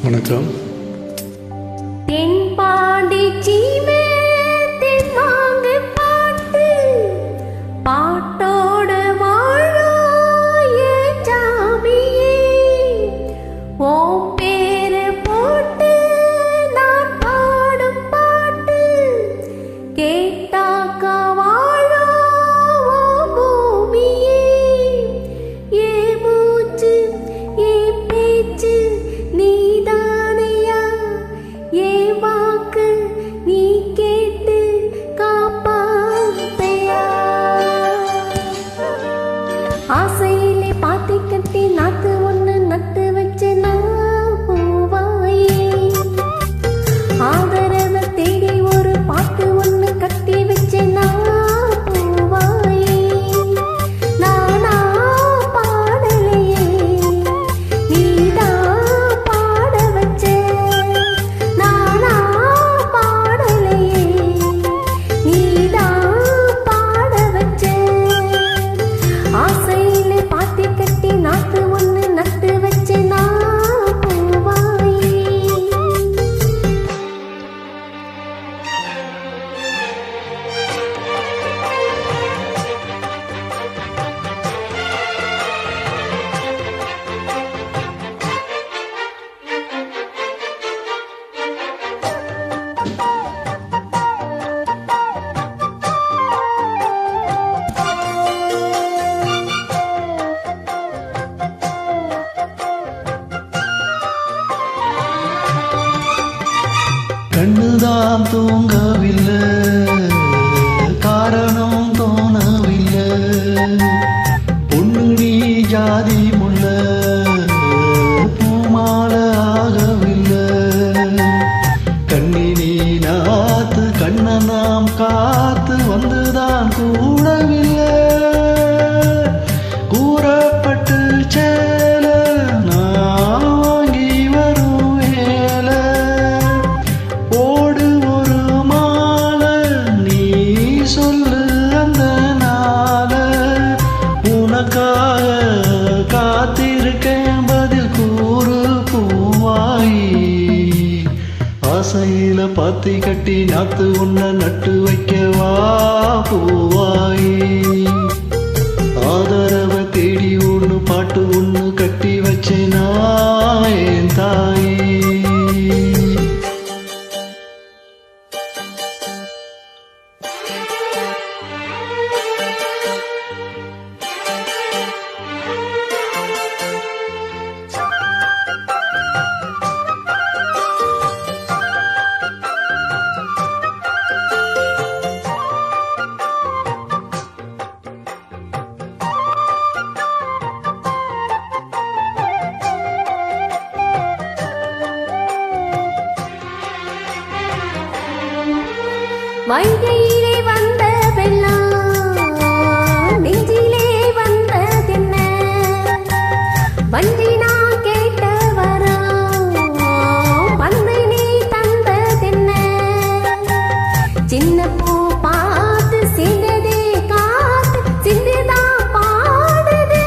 வணக்கம். தென்பாண்டி சீமை தென்மாங்கு பாட்டு பாட்டோட வாழாய சாமியே ஓம் பேரு போட்டு நான் பாடும் பாட்டு கேட்டாக்கா வாழோ பூமியே ஏ மூச்சு ஏ பேச்சு நீதானையா ஏ வாக்கு நீ கேட்டு காப்பாத்தையா ஆசையிலே பாத்தி கட்டி நாத்து ஒண்ணு நட்டு வச்சு நான் பூவாயே ஆதரவ தேடி ஒரு பாட்டு ஒண்ணு கட்டி வச்சு நான் பூவாயே நானா பாடலையே நீதான் பாட வச்ச நானா பாடலையே நீதான் பாட வச்ச ஆசையிலே பாத்தி கட்டி நாத்து ஒண்ணு நட்டு வச்சு நான் பூவாயே கண்ணுதான் தூங்கவில்லை, காரணம் தோணவில்லை. பொண்ணு நீ ஜாதி முல்ல, பூமால ஆகவில்லை. கண்ணினி நாத்து கண்ண நாம் காத்து வந்துதான் கூடவில்லை. கூறப்பட்டு சேல நான் வாங்கி வரும் வேலை. ஓடு ஒரு மாலை நீ சொல்லு அந்த நாள. உனக்காக காத்திருக்கேன் பதில் கூறு பூவாயி. ஆசையில பாத்தி கட்டி நாத்து உன்ன நட்டு வைக்கவா பூவாயி. ஆதரவ தேடி ஒண்ணு பாட்டு ஒண்ணு கட்டி வச்சேனா என் தாயே. வைகையிலே வந்த வெள்ளம் நெஞ்சிலே வந்ததென்ன வஞ்சி நான் கேட்ட வரம் வந்து நீ தந்ததென்ன சின்ன பூ பார்த்து சின்னதே காத்து சின்னதான் பாடுது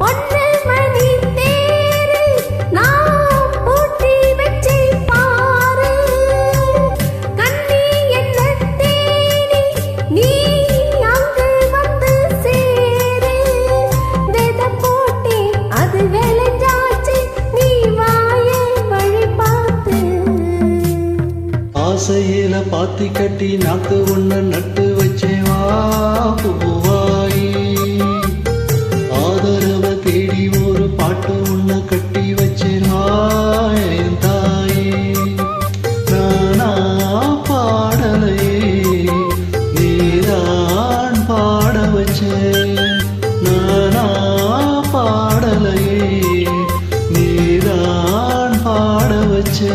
பொண்ணு மணி தேரு நான் பூட்டி வச்சே பாரு கண்ணி என்ன தேடி நீ அங்கு வந்து சேரு விதை போட்டி அது விளைஞ்சாச்சு நீ வாயே வழி பார்த்து. ஆசையில பாத்தி கட்டி நாத்து ஒண்ணு நட்டு வச்சேவா பூவாயி. ஆதரவ தேடி ஒரு பாட்டு ஒண்ணு கட்டி வச்சேனா என் தாயே. நானா பாடலையே நீதான் பாட வச்சே. நானா பாடலையே நீதான் பாட வச்சே.